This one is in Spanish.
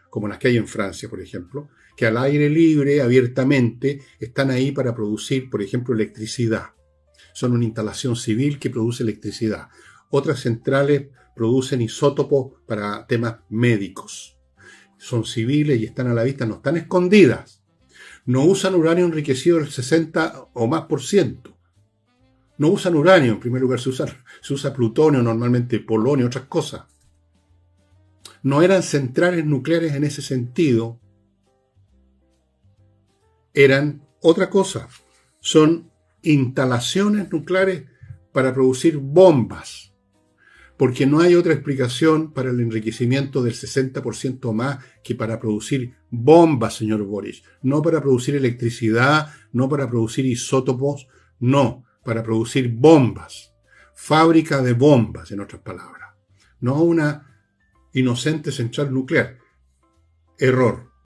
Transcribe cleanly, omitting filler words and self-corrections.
como las que hay en Francia, por ejemplo, que al aire libre, abiertamente, están ahí para producir, por ejemplo, electricidad. Son una instalación civil que produce electricidad. Otras centrales producen isótopos para temas médicos. Son civiles y están a la vista, no están escondidas. No usan uranio enriquecido del 60 o más por ciento. No usan uranio, en primer lugar, se usa plutonio, normalmente polonio, otras cosas. No eran centrales nucleares en ese sentido, eran otra cosa. Son instalaciones nucleares para producir bombas, porque no hay otra explicación para el enriquecimiento del 60% más que para producir bombas, señor Boric. No para producir electricidad, no para producir isótopos, no, para producir bombas. Fábrica de bombas, en otras palabras. No una inocente central nuclear. Error.